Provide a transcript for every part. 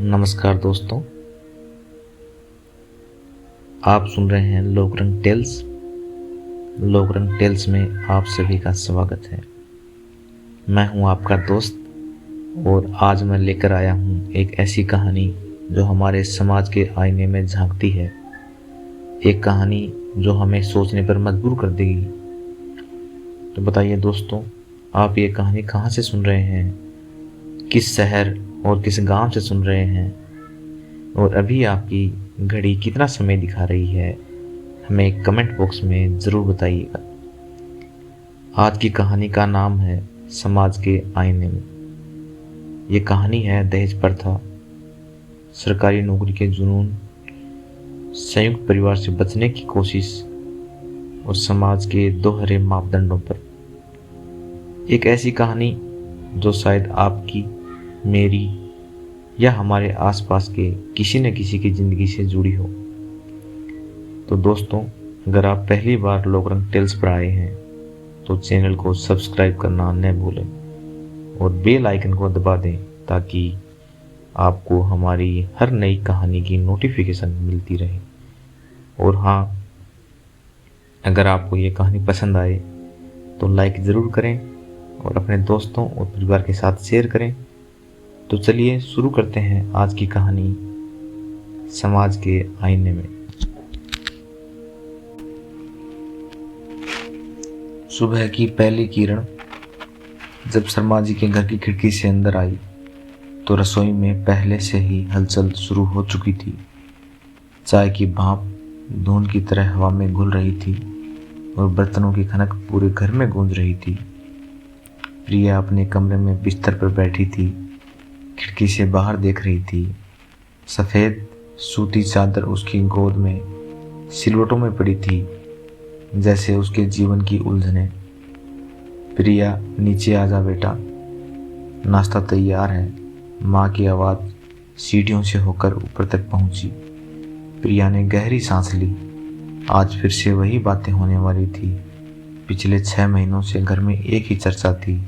नमस्कार दोस्तों, आप सुन रहे हैं लोकरंग टेल्स। लोकरंग टेल्स में आप सभी का स्वागत है। मैं हूं आपका दोस्त और आज मैं लेकर आया हूं एक ऐसी कहानी जो हमारे समाज के आईने में झांकती है। एक कहानी जो हमें सोचने पर मजबूर कर देगी। तो बताइए दोस्तों, आप ये कहानी कहाँ से सुन रहे हैं, किस शहर और किस गांव से सुन रहे हैं, और अभी आपकी घड़ी कितना समय दिखा रही है, हमें कमेंट बॉक्स में ज़रूर बताइएगा। आज की कहानी का नाम है समाज के आईने में। ये कहानी है दहेज प्रथा, सरकारी नौकरी के जुनून, संयुक्त परिवार से बचने की कोशिश और समाज के दोहरे मापदंडों पर। एक ऐसी कहानी जो शायद आपकी, मेरी या हमारे आसपास के किसी न किसी की ज़िंदगी से जुड़ी हो। तो दोस्तों, अगर आप पहली बार लोकरंग टेल्स पर आए हैं तो चैनल को सब्सक्राइब करना न भूलें और बेल आइकन को दबा दें ताकि आपको हमारी हर नई कहानी की नोटिफिकेशन मिलती रहे। और हाँ, अगर आपको ये कहानी पसंद आए तो लाइक ज़रूर करें और अपने दोस्तों और परिवार के साथ शेयर करें। तो चलिए शुरू करते हैं आज की कहानी समाज के आईने में। सुबह की पहली किरण जब शर्मा जी के घर की खिड़की से अंदर आई तो रसोई में पहले से ही हलचल शुरू हो चुकी थी। चाय की भाप धुंध की तरह हवा में घुल रही थी और बर्तनों की खनक पूरे घर में गूंज रही थी। प्रिया अपने कमरे में बिस्तर पर बैठी थी, खिड़की से बाहर देख रही थी। सफ़ेद सूती चादर उसकी गोद में सिलवटों में पड़ी थी, जैसे उसके जीवन की उलझनें। प्रिया, नीचे आ जा बेटा, नाश्ता तैयार है। माँ की आवाज़ सीढ़ियों से होकर ऊपर तक पहुंची। प्रिया ने गहरी सांस ली। आज फिर से वही बातें होने वाली थी। पिछले 6 महीनों से घर में एक ही चर्चा थी,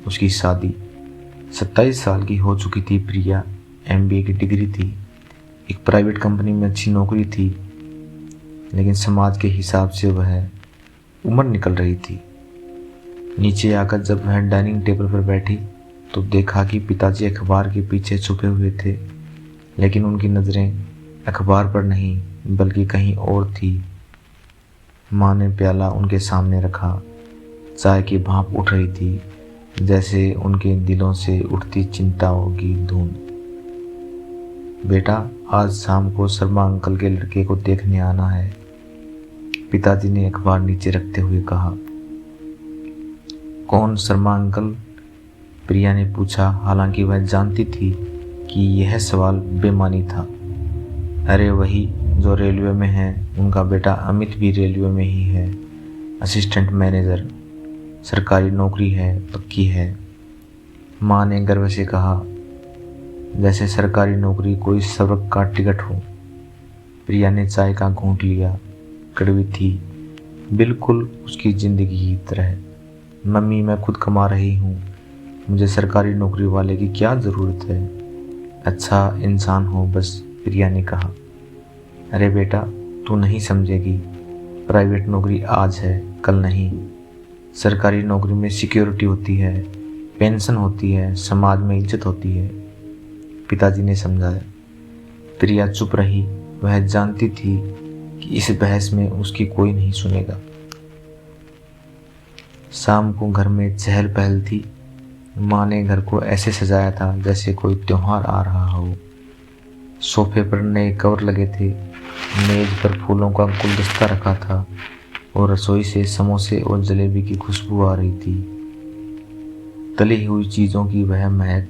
उसकी शादी। 27 साल की हो चुकी थी प्रिया, MBA की डिग्री थी, एक प्राइवेट कंपनी में अच्छी नौकरी थी, लेकिन समाज के हिसाब से वह उम्र निकल रही थी। नीचे आकर जब वह डाइनिंग टेबल पर बैठी तो देखा कि पिताजी अखबार के पीछे छुपे हुए थे, लेकिन उनकी नज़रें अखबार पर नहीं बल्कि कहीं और थी। माँ ने प्याला उनके सामने रखा। चाय की भाप उठ रही थी, जैसे उनके दिलों से उठती चिंताओं की धुंध। बेटा, आज शाम को शर्मा अंकल के लड़के को देखने आना है, पिताजी ने अखबार नीचे रखते हुए कहा। कौन शर्मा अंकल? प्रिया ने पूछा, हालांकि वह जानती थी कि यह सवाल बेमानी था। अरे वही जो रेलवे में है, उनका बेटा अमित भी रेलवे में ही है, असिस्टेंट मैनेजर, सरकारी नौकरी है, पक्की है, माँ ने गर्व से कहा, जैसे सरकारी नौकरी कोई स्वर्ग का टिकट हो। प्रिया ने चाय का घूंट लिया। कड़वी थी, बिल्कुल उसकी ज़िंदगी की तरह। मम्मी, मैं खुद कमा रही हूँ, मुझे सरकारी नौकरी वाले की क्या ज़रूरत है, अच्छा इंसान हो बस, प्रिया ने कहा। अरे बेटा, तू नहीं समझेगी, प्राइवेट नौकरी आज है कल नहीं। सरकारी नौकरी में सिक्योरिटी होती है, पेंशन होती है, समाज में इज्जत होती है, पिताजी ने समझाया। प्रिया चुप रही। वह जानती थी कि इस बहस में उसकी कोई नहीं सुनेगा। शाम को घर में चहल पहल थी। माँ ने घर को ऐसे सजाया था जैसे कोई त्योहार आ रहा हो। सोफे पर नए कवर लगे थे, मेज पर फूलों का गुलदस्ता रखा था और रसोई से समोसे और जलेबी की खुशबू आ रही थी। तली हुई चीज़ों की वह महक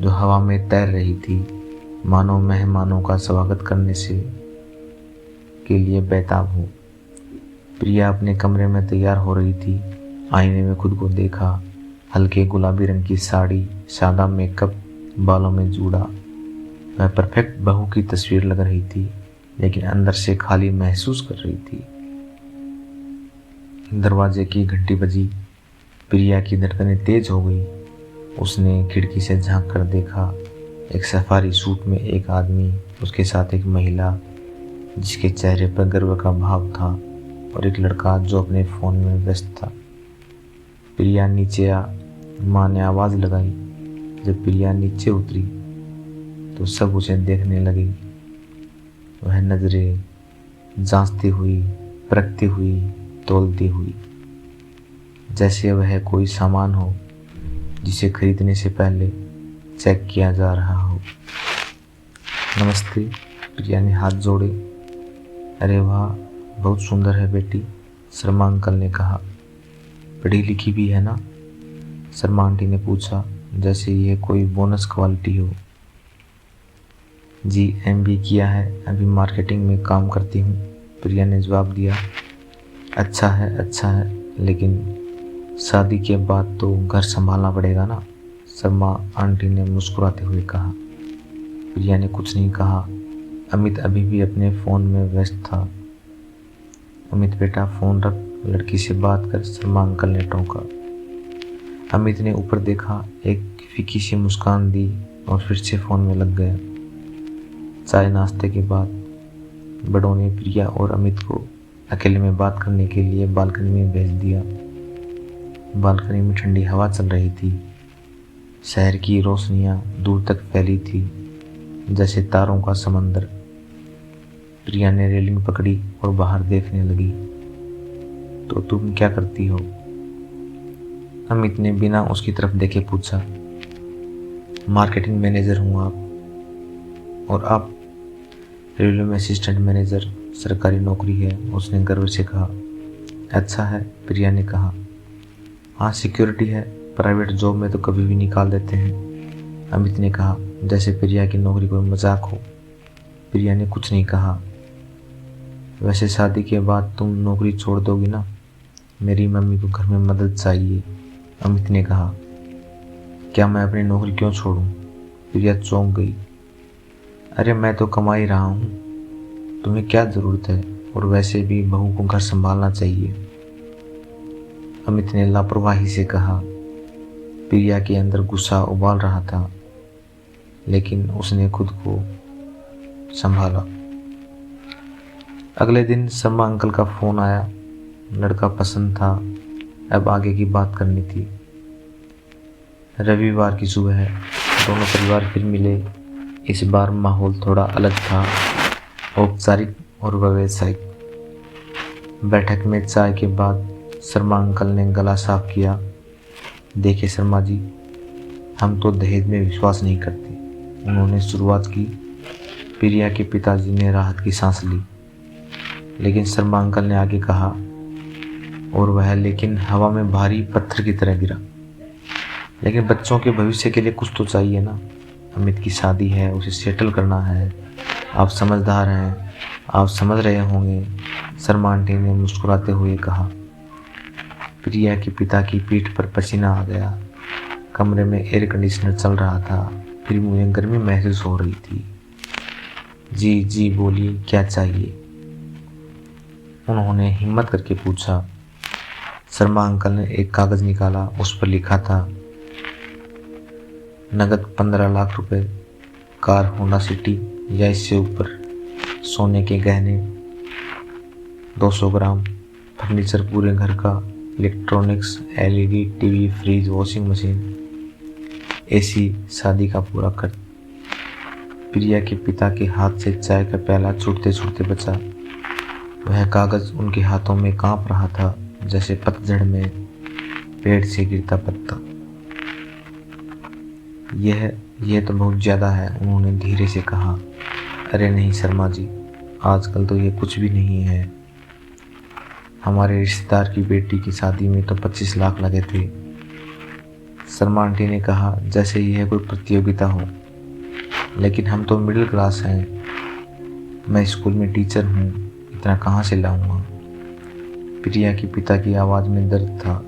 जो हवा में तैर रही थी, मानो मेहमानों का स्वागत करने से के लिए बेताब हो। प्रिया अपने कमरे में तैयार हो रही थी। आईने में खुद को देखा, हल्के गुलाबी रंग की साड़ी, सादा मेकअप, बालों में जूड़ा। वह परफेक्ट बहू की तस्वीर लग रही थी, लेकिन अंदर से खाली महसूस कर रही थी। दरवाजे की घंटी बजी। प्रिया की धड़कनें तेज हो गई। उसने खिड़की से झांक कर देखा। एक सफारी सूट में एक आदमी, उसके साथ एक महिला जिसके चेहरे पर गर्व का भाव था, और एक लड़का जो अपने फ़ोन में व्यस्त था। प्रिया नीचे आ, माँ ने आवाज़ लगाई। जब प्रिया नीचे उतरी तो सब उसे देखने लगे। वह नज़रें जांचती हुई, परखती हुई, तौलती हुई, जैसे वह कोई सामान हो जिसे खरीदने से पहले चेक किया जा रहा हो। नमस्ते, प्रिया ने हाथ जोड़े। अरे वाह, बहुत सुंदर है बेटी, शर्मा अंकल ने कहा। पढ़ी लिखी भी है ना? शर्मा आंटी ने पूछा, जैसे यह कोई बोनस क्वालिटी हो। जी, MBA किया है, अभी मार्केटिंग में काम करती हूँ, प्रिया ने जवाब दिया। अच्छा है, लेकिन शादी के बाद तो घर संभालना पड़ेगा ना, शर्मा आंटी ने मुस्कुराते हुए कहा। प्रिया ने कुछ नहीं कहा। अमित अभी भी अपने फ़ोन में व्यस्त था। अमित बेटा फ़ोन रख, लड़की से बात कर, शर्मा अंकल ने टोका। अमित ने ऊपर देखा, एक फीकी सी मुस्कान दी और फिर से फ़ोन में लग गया। चाय नाश्ते के बाद बड़ों ने प्रिया और अमित को अकेले में बात करने के लिए बालकनी में भेज दिया। बालकनी में ठंडी हवा चल रही थी। शहर की रोशनियां दूर तक फैली थी, जैसे तारों का समंदर। प्रिया ने रेलिंग पकड़ी और बाहर देखने लगी। तो तुम क्या करती हो? अमित ने बिना उसकी तरफ देखे पूछा। मार्केटिंग मैनेजर हूँ आप। और आप? रेलवे में असिस्टेंट मैनेजर, सरकारी नौकरी है, उसने गर्व से कहा। अच्छा है, प्रिया ने कहा। हाँ, सिक्योरिटी है, प्राइवेट जॉब में तो कभी भी निकाल देते हैं, अमित ने कहा, जैसे प्रिया की नौकरी कोई मजाक हो। प्रिया ने कुछ नहीं कहा। वैसे शादी के बाद तुम नौकरी छोड़ दोगी ना? मेरी मम्मी को घर में मदद चाहिए, अमित ने कहा। क्या मैं अपनी नौकरी क्यों छोड़ूं? प्रिया चौंक गई। अरे मैं तो कमा ही रहा हूँ, तुम्हें क्या ज़रूरत है? और वैसे भी बहू को घर संभालना चाहिए, अमित ने लापरवाही से कहा। प्रिया के अंदर गुस्सा उबाल रहा था, लेकिन उसने खुद को संभाला। अगले दिन शर्मा अंकल का फ़ोन आया। लड़का पसंद था, अब आगे की बात करनी थी। रविवार की सुबह है, दोनों परिवार फिर मिले। इस बार माहौल थोड़ा अलग था, औपचारिक और व्यावसायिक। बैठक में चाय के बाद शर्मा अंकल ने गला साफ किया। देखिए शर्मा जी, हम तो दहेज में विश्वास नहीं करते, उन्होंने शुरुआत की। प्रिया के पिताजी ने राहत की सांस ली, लेकिन शर्मा अंकल ने आगे कहा, और वह लेकिन हवा में भारी पत्थर की तरह गिरा। लेकिन बच्चों के भविष्य के लिए कुछ तो चाहिए ना। अमित की शादी है, उसे सेटल करना है। आप समझदार हैं, आप समझ रहे होंगे, शर्मा आंटी ने मुस्कुराते हुए कहा। प्रिया के पिता की पीठ पर पसीना आ गया। कमरे में एयर कंडीशनर चल रहा था, फिर मुझे गर्मी महसूस हो रही थी। जी बोलिए, क्या चाहिए? उन्होंने हिम्मत करके पूछा। शर्मा अंकल ने एक कागज़ निकाला, उस पर लिखा था, नगद 15 लाख रुपए, कार होंडा सिटी या इससे ऊपर, सोने के गहने 200 ग्राम, फर्नीचर पूरे घर का, electronics, LED, TV, fridge, washing machine, AC, शादी का पूरा खर्च। प्रिया के पिता के हाथ से चाय का प्याला छूटते छूटते बचा। वह कागज़ उनके हाथों में कांप रहा था, जैसे पतझड़ में पेड़ से गिरता पत्ता। यह तो बहुत ज़्यादा है, उन्होंने धीरे से कहा। अरे नहीं शर्मा जी, आजकल तो ये कुछ भी नहीं है। हमारे रिश्तेदार की बेटी की शादी में तो 25 लाख लगे थे, शर्मा आंटी ने कहा, जैसे यह कोई प्रतियोगिता हो। लेकिन हम तो मिडिल क्लास हैं, मैं स्कूल में टीचर हूँ, इतना कहाँ से लाऊंगा? प्रिया के पिता की आवाज़ में दर्द था।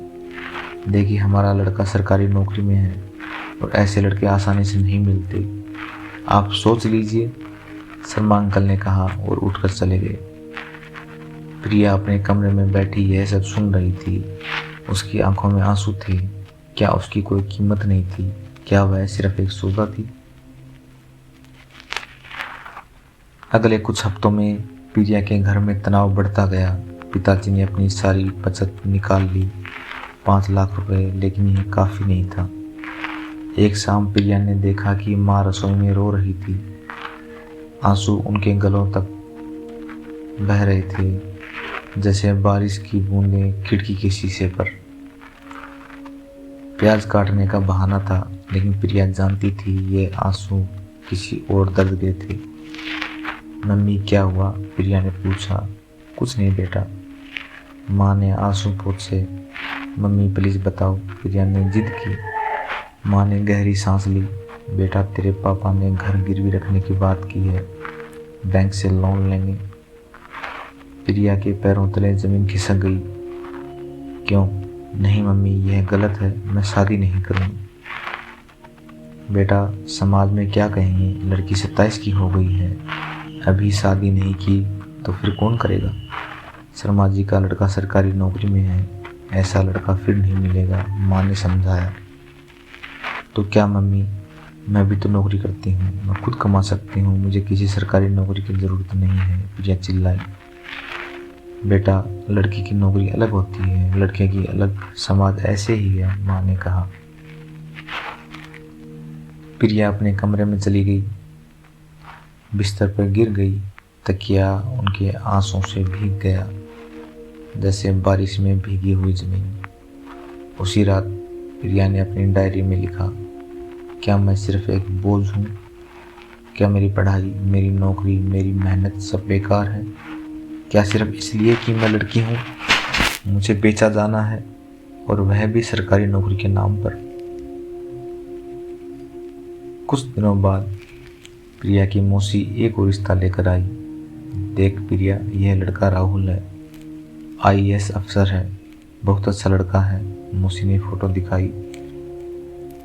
देखिए, हमारा लड़का सरकारी नौकरी में है और ऐसे लड़के आसानी से नहीं मिलते। आप सोच लीजिए, शर्मा अंकल ने कहा और उठकर चले गए। प्रिया अपने कमरे में बैठी यह सब सुन रही थी। उसकी आंखों में आंसू थे। क्या उसकी कोई कीमत नहीं थी? क्या वह सिर्फ एक सौदा थी? अगले कुछ हफ्तों में प्रिया के घर में तनाव बढ़ता गया। पिताजी ने अपनी सारी बचत निकाल ली, 5 लाख रुपए, लेकिन यह काफ़ी नहीं था। एक शाम प्रिया ने देखा कि माँ रसोई में रो रही थी। आंसू उनके गलों तक बह रहे थे, जैसे बारिश की बूंदें खिड़की के शीशे पर। प्याज काटने का बहाना था, लेकिन प्रिया जानती थी ये आंसू किसी और दर्द के थे। मम्मी क्या हुआ? प्रिया ने पूछा। कुछ नहीं बेटा, माँ ने आंसू पोंछे। मम्मी प्लीज़ बताओ, प्रिया ने जिद की। माँ ने गहरी सांस ली। बेटा, तेरे पापा ने घर गिरवी रखने की बात की है, बैंक से लोन लेंगे। प्रिया के पैरों तले जमीन खिसक गई। क्यों? नहीं मम्मी, यह गलत है, मैं शादी नहीं करूँगी। बेटा, समाज में क्या कहेंगे? लड़की 27 की हो गई है, अभी शादी नहीं की तो फिर कौन करेगा? शर्मा जी का लड़का सरकारी नौकरी में है, ऐसा लड़का फिर नहीं मिलेगा, माँ ने समझाया। तो क्या मम्मी, मैं भी तो नौकरी करती हूँ, मैं खुद कमा सकती हूँ, मुझे किसी सरकारी नौकरी की ज़रूरत नहीं है, प्रिया चिल्लाई। बेटा, लड़की की नौकरी अलग होती है, लड़के की अलग, समाज ऐसे ही है, माँ ने कहा। प्रिया अपने कमरे में चली गई, बिस्तर पर गिर गई। तकिया उनके आंसुओं से भीग गया, जैसे बारिश में भीगी हुई जमीन। उसी रात प्रिया ने अपनी डायरी में लिखा, क्या मैं सिर्फ एक बोझ हूँ? क्या मेरी पढ़ाई, मेरी नौकरी, मेरी मेहनत सब बेकार है? क्या सिर्फ इसलिए कि मैं लड़की हूँ मुझे बेचा जाना है, और वह भी सरकारी नौकरी के नाम पर? कुछ दिनों बाद प्रिया की मौसी एक और रिश्ता लेकर आई। देख प्रिया, यह लड़का राहुल है, IAS अफसर है, बहुत अच्छा लड़का है, मौसी ने फोटो दिखाई।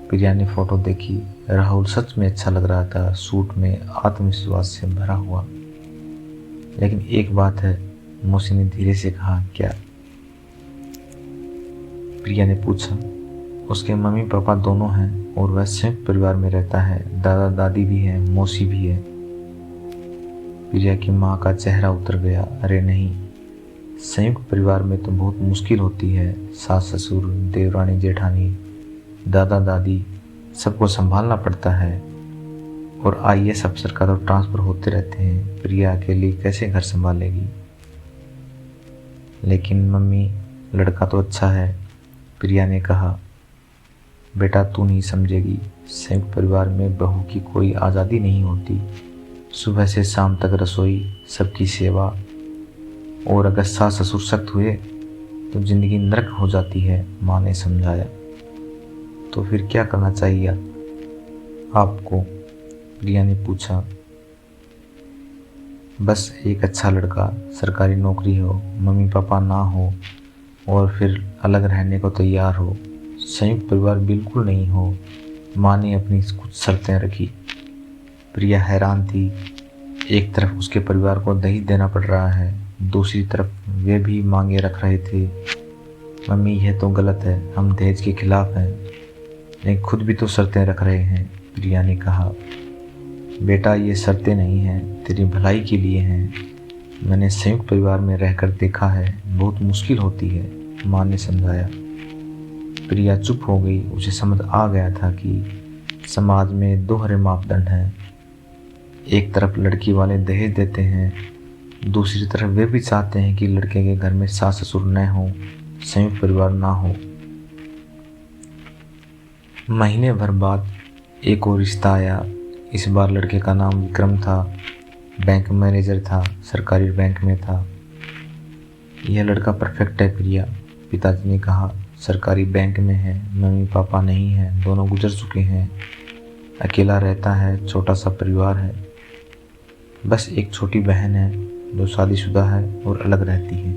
प्रिया ने फोटो देखी। राहुल सच में अच्छा लग रहा था, सूट में आत्मविश्वास से भरा हुआ। लेकिन एक बात है, मौसी ने धीरे से कहा। क्या? प्रिया ने पूछा। उसके मम्मी पापा दोनों हैं और वह संयुक्त परिवार में रहता है, दादा दादी भी है, मौसी भी है। प्रिया की माँ का चेहरा उतर गया। अरे नहीं, संयुक्त परिवार में तो बहुत मुश्किल होती है, सास ससुर, देवरानी जेठानी, दादा दादी, सबको संभालना पड़ता है, और IAS अफसर का तो ट्रांसफ़र होते रहते हैं, प्रिया अकेली कैसे घर संभालेगी? लेकिन मम्मी, लड़का तो अच्छा है, प्रिया ने कहा। बेटा, तू नहीं समझेगी, संयुक्त परिवार में बहू की कोई आज़ादी नहीं होती, सुबह से शाम तक रसोई, सबकी सेवा, और अगर सास ससुर सख्त हुए तो ज़िंदगी नरक हो जाती है, माँ ने समझाया। तो फिर क्या करना चाहिए आपको? प्रिया ने पूछा। बस एक अच्छा लड़का, सरकारी नौकरी हो, मम्मी पापा ना हो, और फिर अलग रहने को तैयार हो, संयुक्त परिवार बिल्कुल नहीं हो, माँ ने अपनी कुछ शर्तें रखी। प्रिया हैरान थी। एक तरफ उसके परिवार को दहेज देना पड़ रहा है, दूसरी तरफ वे भी मांगे रख रहे थे। मम्मी, यह तो गलत है, हम दहेज के खिलाफ हैं, लेकिन खुद भी तो शर्तें रख रहे हैं, प्रिया ने कहा। बेटा, ये शर्तें नहीं हैं, तेरी भलाई के लिए हैं, मैंने संयुक्त परिवार में रहकर देखा है, बहुत मुश्किल होती है, माँ ने समझाया। प्रिया चुप हो गई। उसे समझ आ गया था कि समाज में दोहरे मापदंड हैं। एक तरफ लड़की वाले दहेज देते हैं, दूसरी तरफ वे भी चाहते हैं कि लड़के के घर में सास ससुर न हो, संयुक्त परिवार ना हो। महीने भर बाद एक और रिश्ता आया। इस बार लड़के का नाम विक्रम था, बैंक मैनेजर था, सरकारी बैंक में था। यह लड़का परफेक्ट है प्रिया, पिताजी ने कहा। सरकारी बैंक में है, मम्मी पापा नहीं हैं, दोनों गुजर चुके हैं, अकेला रहता है, छोटा सा परिवार है, बस एक छोटी बहन है जो शादीशुदा है और अलग रहती है।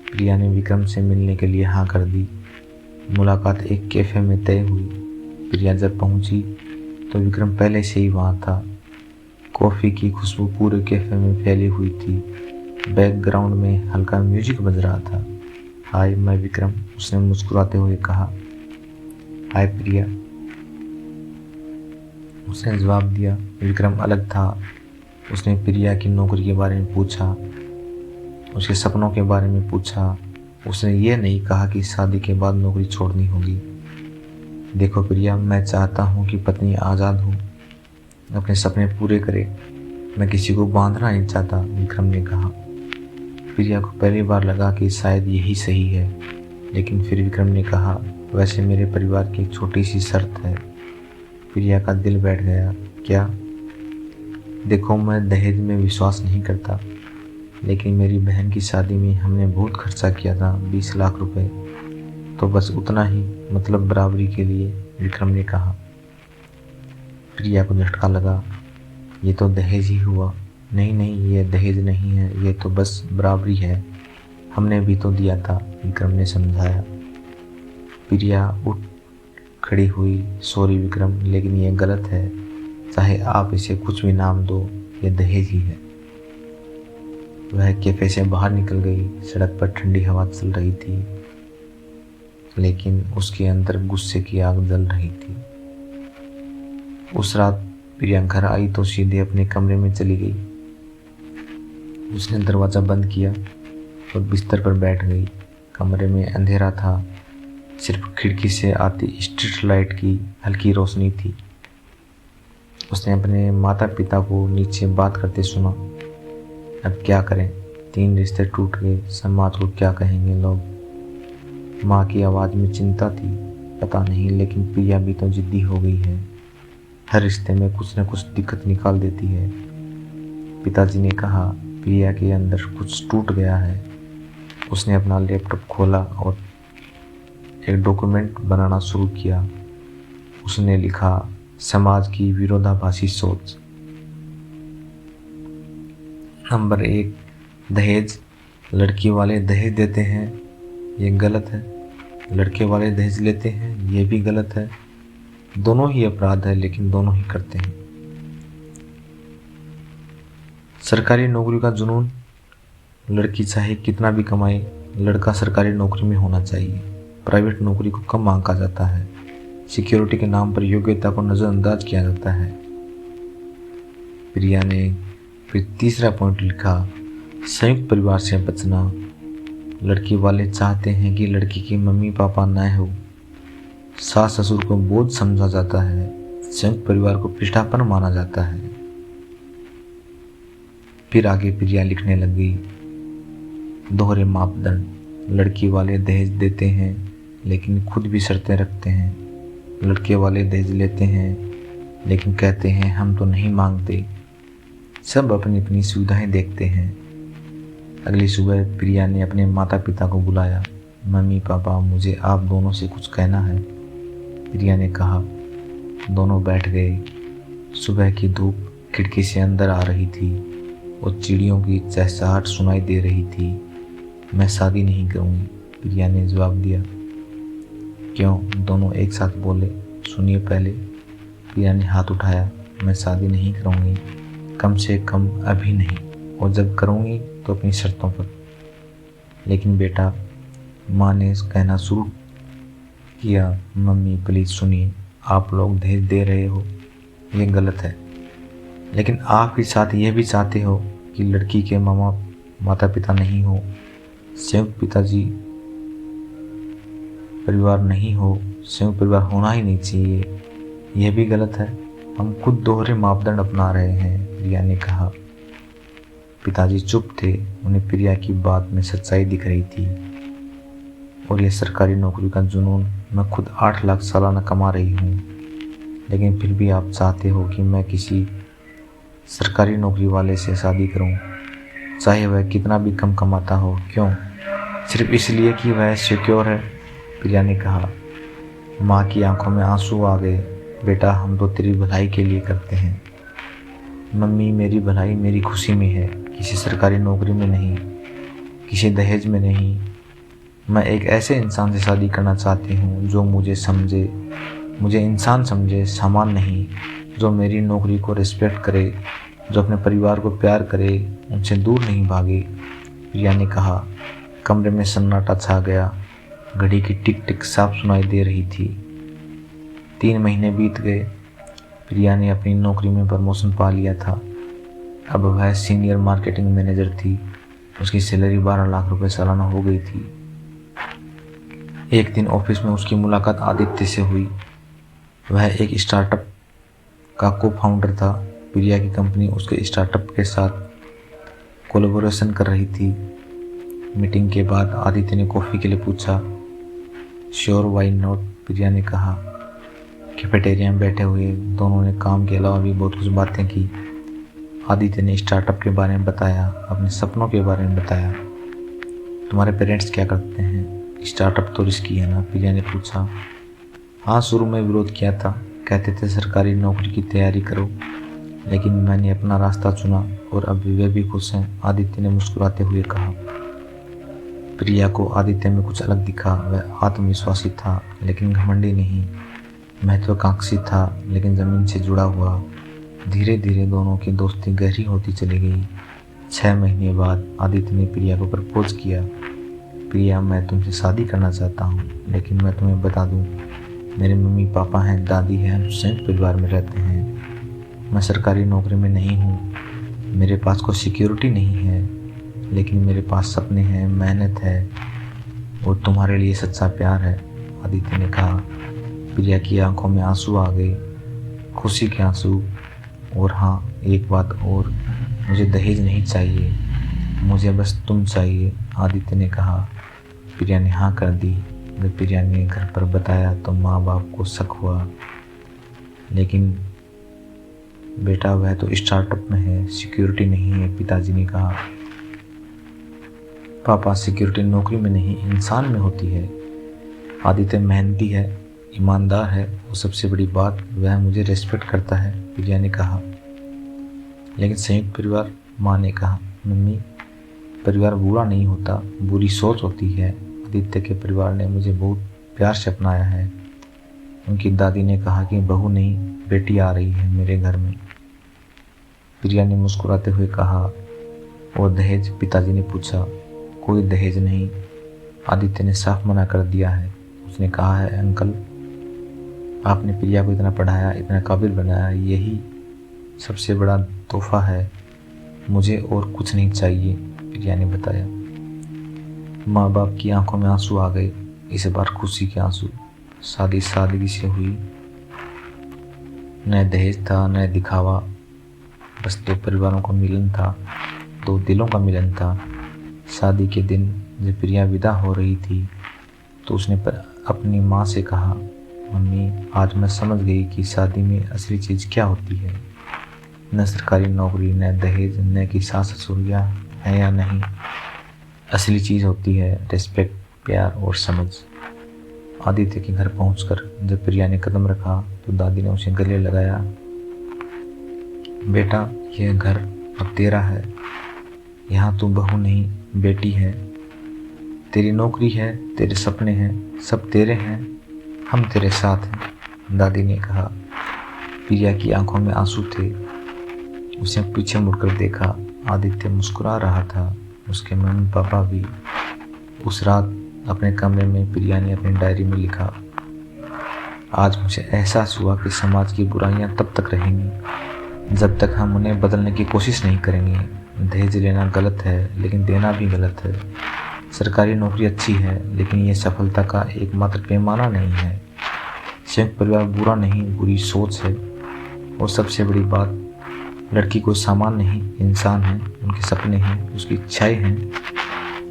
प्रिया ने विक्रम से मिलने के लिए हाँ कर दी। मुलाकात एक कैफ़े में तय हुई। प्रिया जब पहुंची तो विक्रम पहले से ही वहाँ था। कॉफ़ी की खुशबू पूरे कैफ़े में फैली हुई थी। बैकग्राउंड में हल्का म्यूजिक बज रहा था। हाय, मैं विक्रम, उसने मुस्कुराते हुए कहा। हाय प्रिया, उसने जवाब दिया। विक्रम अलग था, उसने प्रिया की नौकरी के बारे में पूछा, उसके सपनों के बारे में पूछा। उसने ये नहीं कहा कि शादी के बाद नौकरी छोड़नी होगी। देखो प्रिया, मैं चाहता हूँ कि पत्नी आज़ाद हो, अपने सपने पूरे करे। मैं किसी को बांधना नहीं चाहता, विक्रम ने कहा। प्रिया को पहली बार लगा कि शायद यही सही है, लेकिन फिर विक्रम ने कहा, वैसे मेरे परिवार की एक छोटी सी शर्त है। प्रिया का दिल बैठ गया। क्या? देखो, मैं दहेज में विश्वास नहीं करता, लेकिन मेरी बहन की शादी में हमने बहुत खर्चा किया था, 20 लाख रुपए। तो बस उतना ही, मतलब बराबरी के लिए, विक्रम ने कहा। प्रिया को झटका लगा। ये तो दहेज ही हुआ। नहीं नहीं, ये दहेज नहीं है, ये तो बस बराबरी है, हमने भी तो दिया था, विक्रम ने समझाया। प्रिया उठ खड़ी हुई। सॉरी विक्रम, लेकिन ये गलत है, चाहे आप इसे कुछ भी नाम दो, ये दहेज ही है। वह कैफे से बाहर निकल गई। सड़क पर ठंडी हवा चल रही थी, लेकिन उसके अंदर गुस्से की आग जल रही थी। उस रात प्रिया घर आई तो सीधे अपने कमरे में चली गई। उसने दरवाज़ा बंद किया और बिस्तर पर बैठ गई। कमरे में अंधेरा था, सिर्फ खिड़की से आती स्ट्रीट लाइट की हल्की रोशनी थी। उसने अपने माता पिता को नीचे बात करते सुना। अब क्या करें, 3 रिश्ते टूट गए, समाज को क्या कहेंगे लोग। माँ की आवाज़ में चिंता थी। पता नहीं, लेकिन प्रिया भी तो जिद्दी हो गई है, हर रिश्ते में कुछ न कुछ दिक्कत निकाल देती है। पिताजी ने कहा, प्रिया के अंदर कुछ टूट गया है। उसने अपना लैपटॉप खोला और एक डॉक्यूमेंट बनाना शुरू किया। उसने लिखा, समाज की विरोधाभासी सोच। नंबर 1, दहेज। लड़की वाले दहेज देते हैं, ये गलत है। लड़के वाले दहेज लेते हैं, ये भी गलत है। दोनों ही अपराध है, लेकिन दोनों ही करते हैं। सरकारी नौकरी का जुनून। लड़की चाहे कितना भी कमाए, लड़का सरकारी नौकरी में होना चाहिए। प्राइवेट नौकरी को कम आंका जाता है। सिक्योरिटी के नाम पर योग्यता को नज़रअंदाज किया जाता है। प्रिया ने फिर तीसरा पॉइंट लिखा, संयुक्त परिवार से बचना। लड़की वाले चाहते हैं कि लड़की के मम्मी पापा न हो, सास ससुर को बोझ समझा जाता है, संयुक्त परिवार को पिछड़ापन माना जाता है। फिर आगे प्रिया लिखने लगी, दोहरे मापदंड। लड़की वाले दहेज देते हैं, लेकिन खुद भी शर्तें रखते हैं। लड़के वाले दहेज लेते हैं, लेकिन कहते हैं हम तो नहीं मांगते। सब अपनी अपनी सुविधाएं देखते हैं। अगली सुबह प्रिया ने अपने माता पिता को बुलाया। मम्मी पापा, मुझे आप दोनों से कुछ कहना है, प्रिया ने कहा। दोनों बैठ गए। सुबह की धूप खिड़की से अंदर आ रही थी और चिड़ियों की चहचहाहट सुनाई दे रही थी। मैं शादी नहीं करूँगी, प्रिया ने जवाब दिया। क्यों? दोनों एक साथ बोले। सुनिए पहले, प्रिया ने हाथ उठाया। मैं शादी नहीं करूँगी, कम से कम अभी नहीं, और जब करूँगी तो अपनी शर्तों पर। लेकिन बेटा, माँ ने कहना शुरू किया, मम्मी प्लीज़ सुनिए, आप लोग दहेज दे रहे हो, ये गलत है, लेकिन आप ही साथ ये भी चाहते हो कि लड़की के माता पिता नहीं हो, संयुक्त पिताजी परिवार नहीं हो, संयुक्त परिवार होना ही नहीं चाहिए, यह भी गलत है। हम खुद दोहरे मापदंड अपना रहे हैं, प्रिया ने कहा। पिताजी चुप थे। उन्हें प्रिया की बात में सच्चाई दिख रही थी। और यह सरकारी नौकरी का जुनून। मैं खुद 8 लाख सालाना कमा रही हूँ, लेकिन फिर भी आप चाहते हो कि मैं किसी सरकारी नौकरी वाले से शादी करूँ, चाहे वह कितना भी कम कमाता हो। क्यों? सिर्फ इसलिए कि वह सिक्योर है, प्रिया ने कहा। माँ की आंखों में आंसू आ गए। बेटा, हम तो तेरी भलाई के लिए करते हैं। मम्मी, मेरी भलाई मेरी खुशी में है, किसी सरकारी नौकरी में नहीं, किसी दहेज में नहीं। मैं एक ऐसे इंसान से शादी करना चाहती हूँ जो मुझे समझे, मुझे इंसान समझे, सामान नहीं, जो मेरी नौकरी को रिस्पेक्ट करे, जो अपने परिवार को प्यार करे, उनसे दूर नहीं भागे, प्रिया ने कहा। कमरे में सन्नाटा छा गया। घड़ी की टिक टिक साफ सुनाई दे रही थी। 3 महीने बीत गए। प्रिया ने अपनी नौकरी में प्रमोशन पा लिया था। अब वह सीनियर मार्केटिंग मैनेजर थी। उसकी सैलरी 12 लाख रुपए सालाना हो गई थी। एक दिन ऑफिस में उसकी मुलाकात आदित्य से हुई। वह एक स्टार्टअप का को फाउंडर था। प्रिया की कंपनी उसके स्टार्टअप के साथ कोलैबोरेशन कर रही थी। मीटिंग के बाद आदित्य ने कॉफ़ी के लिए पूछा। श्योर, वाई नॉट, प्रिया ने कहा। कैफेटेरिया में बैठे हुए दोनों ने काम के अलावा भी बहुत कुछ बातें की। आदित्य ने स्टार्टअप के बारे में बताया, अपने सपनों के बारे में बताया। तुम्हारे पेरेंट्स क्या करते हैं? स्टार्टअप तो रिस्की है ना, प्रिया ने पूछा। हाँ, शुरू में विरोध किया था, कहते थे सरकारी नौकरी की तैयारी करो, लेकिन मैंने अपना रास्ता चुना और अब वे भी खुश हैं, आदित्य ने मुस्कुराते हुए कहा। प्रिया को आदित्य में कुछ अलग दिखा। वह आत्मविश्वासी था लेकिन घमंडी नहीं, महत्वाकांक्षी था लेकिन ज़मीन से जुड़ा हुआ। धीरे धीरे दोनों की दोस्ती गहरी होती चली गई। 6 महीने बाद आदित्य ने प्रिया को प्रपोज किया। प्रिया, मैं तुमसे शादी करना चाहता हूँ, लेकिन मैं तुम्हें बता दूँ, मेरे मम्मी पापा हैं, दादी है, हम संयुक्त परिवार में रहते हैं। मैं सरकारी नौकरी में नहीं हूँ, मेरे पास कोई सिक्योरिटी नहीं है, लेकिन मेरे पास सपने हैं, मेहनत है और तुम्हारे लिए सच्चा प्यार है, आदित्य ने कहा। प्रिया की आंखों में आंसू आ गए, खुशी के आंसू। और हाँ, एक बात और, मुझे दहेज नहीं चाहिए, मुझे बस तुम चाहिए, आदित्य ने कहा। प्रिया ने हाँ कर दी। जब प्रिया ने घर पर बताया तो माँ बाप को शक हुआ, लेकिन बेटा वह तो स्टार्टअप में है, सिक्योरिटी नहीं है, पिताजी ने कहा। पापा, सिक्योरिटी नौकरी में नहीं, इंसान में होती है। आदित्य मेहनती है, ईमानदार है और सबसे बड़ी बात, वह मुझे रेस्पेक्ट करता है, प्रिया ने कहा। लेकिन संयुक्त परिवार, माँ ने कहा। मम्मी, परिवार बुरा नहीं होता, बुरी सोच होती है। आदित्य के परिवार ने मुझे बहुत प्यार से अपनाया है। उनकी दादी ने कहा कि बहू नहीं, बेटी आ रही है मेरे घर में। प्रिया ने मुस्कुराते हुए कहा। और दहेज? पिताजी ने पूछा। कोई दहेज नहीं, आदित्य ने साफ मना कर दिया है। उसने कहा है, अंकल, आपने प्रिया को इतना पढ़ाया, इतना काबिल बनाया, यही सबसे बड़ा तोहफा है, मुझे और कुछ नहीं चाहिए, प्रिया ने बताया। माँ बाप की आंखों में आंसू आ गए, इस बार खुशी के आंसू। शादी सादगी से हुई, न दहेज था न दिखावा, बस दो परिवारों का मिलन था, दो दिलों का मिलन था। शादी के दिन जब प्रिया विदा हो रही थी तो उसने अपनी माँ से कहा, मम्मी, आज मैं समझ गई कि शादी में असली चीज़ क्या होती है। न सरकारी नौकरी, न दहेज, न कि सास ससुरिया है या नहीं। असली चीज़ होती है रिस्पेक्ट, प्यार और समझ। आदित्य के घर पहुंचकर जब प्रिया ने कदम रखा तो दादी ने उसे गले लगाया। बेटा, यह घर अब तेरा है, यहाँ तू बहू नहीं, बेटी है। तेरी नौकरी है, तेरे सपने हैं, सब तेरे हैं, हम तेरे साथ हैं, दादी ने कहा। प्रिया की आंखों में आंसू थे। उसने पीछे मुड़कर देखा, आदित्य मुस्कुरा रहा था, उसके मम्मी पापा भी। उस रात अपने कमरे में प्रिया ने अपनी डायरी में लिखा, आज मुझे एहसास हुआ कि समाज की बुराइयां तब तक रहेंगी जब तक हम उन्हें बदलने की कोशिश नहीं करेंगे। दहेज लेना गलत है, लेकिन देना भी गलत है। सरकारी नौकरी अच्छी है, लेकिन यह सफलता का एकमात्र पैमाना नहीं है। संयुक्त परिवार बुरा नहीं, बुरी सोच है। और सबसे बड़ी बात, लड़की कोई सामान नहीं, इंसान है, उनके सपने हैं, उसकी इच्छाएं हैं।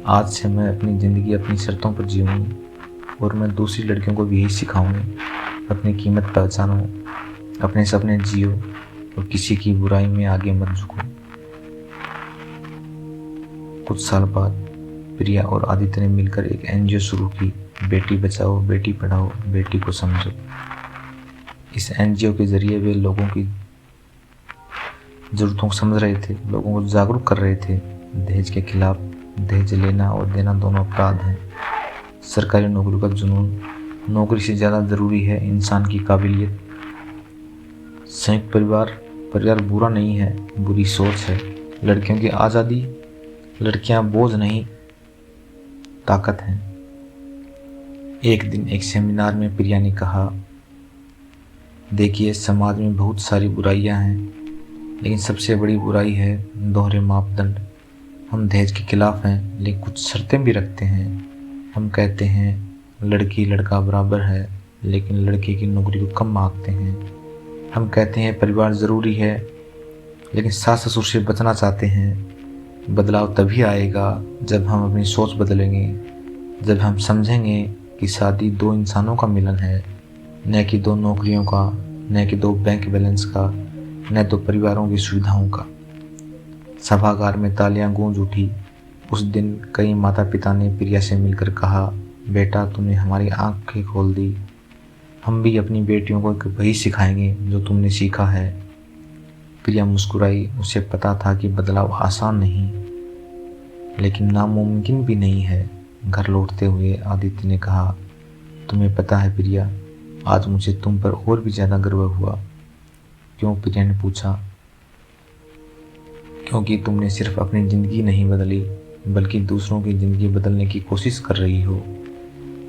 आज से मैं अपनी ज़िंदगी अपनी शर्तों पर जीऊँगी और मैं दूसरी लड़कियों को भी यही सिखाऊंगी, अपनी कीमत पहचानो, अपने सपने जियो और किसी की बुराई में आगे मत झुको। कुछ साल बाद प्रिया और आदित्य ने मिलकर एक एनजीओ शुरू की, बेटी बचाओ, बेटी पढ़ाओ, बेटी को समझो। इस एनजीओ के जरिए वे लोगों की ज़रूरतों को समझ रहे थे, लोगों को जागरूक कर रहे थे। दहेज के खिलाफ, दहेज लेना और देना दोनों अपराध हैं। सरकारी नौकरी का जुनून, नौकरी से ज़्यादा ज़रूरी है इंसान की काबिलियत। संयुक्त परिवार, परिवार बुरा नहीं है, बुरी सोच है। लड़कियों की आज़ादी, लड़कियां बोझ नहीं, ताकत हैं। एक दिन एक सेमिनार में प्रिया ने कहा, देखिए, समाज में बहुत सारी बुराइयां हैं, लेकिन सबसे बड़ी बुराई है दोहरे मापदंड। हम दहेज के खिलाफ हैं, लेकिन कुछ शर्तें भी रखते हैं। हम कहते हैं लड़की लड़का बराबर है, लेकिन लड़के की नौकरी को कम आंकते हैं। हम कहते हैं परिवार ज़रूरी है, लेकिन सास ससुर से बचना चाहते हैं। बदलाव तभी आएगा जब हम अपनी सोच बदलेंगे, जब हम समझेंगे कि शादी दो इंसानों का मिलन है, न कि दो नौकरियों का, न कि दो बैंक बैलेंस का, न तो परिवारों की सुविधाओं का। सभागार में तालियां गूंज उठी। उस दिन कई माता पिता ने प्रिया से मिलकर कहा, बेटा तुमने हमारी आंखें खोल दी। हम भी अपनी बेटियों को वही सिखाएंगे जो तुमने सीखा है। प्रिया मुस्कुराई। उसे पता था कि बदलाव आसान नहीं, लेकिन नामुमकिन भी नहीं है। घर लौटते हुए आदित्य ने कहा, तुम्हें पता है प्रिया, आज मुझे तुम पर और भी ज़्यादा गर्व हुआ। क्यों? प्रिया ने पूछा। क्योंकि तुमने सिर्फ अपनी ज़िंदगी नहीं बदली, बल्कि दूसरों की ज़िंदगी बदलने की कोशिश कर रही हो,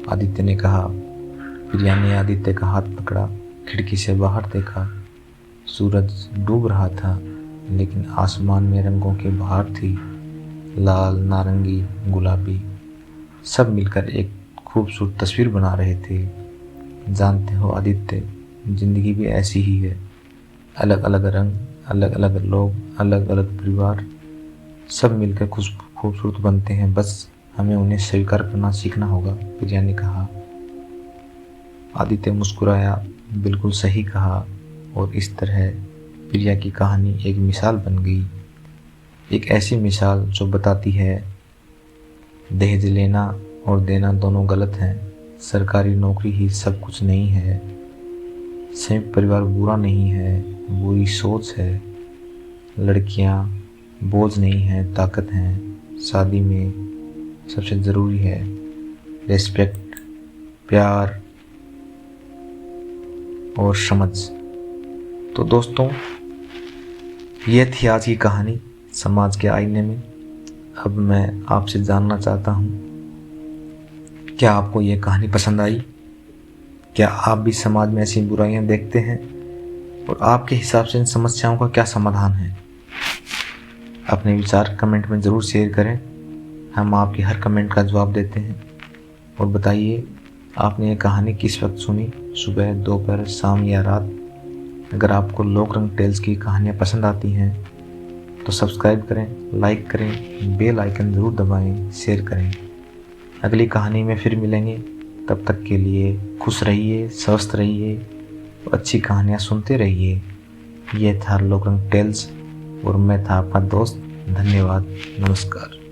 आदित्य ने कहा। प्रिया ने आदित्य का हाथ पकड़ा, खिड़की से बाहर देखा। सूरज डूब रहा था, लेकिन आसमान में रंगों की बहार थी। लाल, नारंगी, गुलाबी, सब मिलकर एक खूबसूरत तस्वीर बना रहे थे। जानते हो आदित्य, जिंदगी भी ऐसी ही है। अलग अलग रंग, अलग अलग लोग, अलग अलग परिवार, सब मिलकर खूबसूरत बनते हैं। बस हमें उन्हें स्वीकार करना सीखना होगा, प्रिया ने कहा। आदित्य मुस्कुराया। बिल्कुल सही कहा। और इस तरह प्रिया की कहानी एक मिसाल बन गई। एक ऐसी मिसाल जो बताती है दहेज लेना और देना दोनों गलत हैं। सरकारी नौकरी ही सब कुछ नहीं है। संयुक्त परिवार बुरा नहीं है, बुरी सोच है। लड़कियां बोझ नहीं हैं, ताकत हैं। शादी में सबसे ज़रूरी है रिस्पेक्ट, प्यार और समझ। तो दोस्तों, ये थी आज की कहानी समाज के आईने में। अब मैं आपसे जानना चाहता हूँ, क्या आपको ये कहानी पसंद आई? क्या आप भी समाज में ऐसी बुराइयां देखते हैं? और आपके हिसाब से इन समस्याओं का क्या समाधान है? अपने विचार कमेंट में ज़रूर शेयर करें। हम आपके हर कमेंट का जवाब देते हैं। और बताइए, आपने ये कहानी किस वक्त सुनी? सुबह, दोपहर, शाम या रात? अगर आपको लोक रंग टेल्स की कहानियाँ पसंद आती हैं तो सब्सक्राइब करें, लाइक करें, बेल आइकन ज़रूर दबाएं, शेयर करें। अगली कहानी में फिर मिलेंगे। तब तक के लिए खुश रहिए, स्वस्थ रहिए और अच्छी कहानियाँ सुनते रहिए। ये था लोक रंग टेल्स और मैं था आपका दोस्त। धन्यवाद। नमस्कार।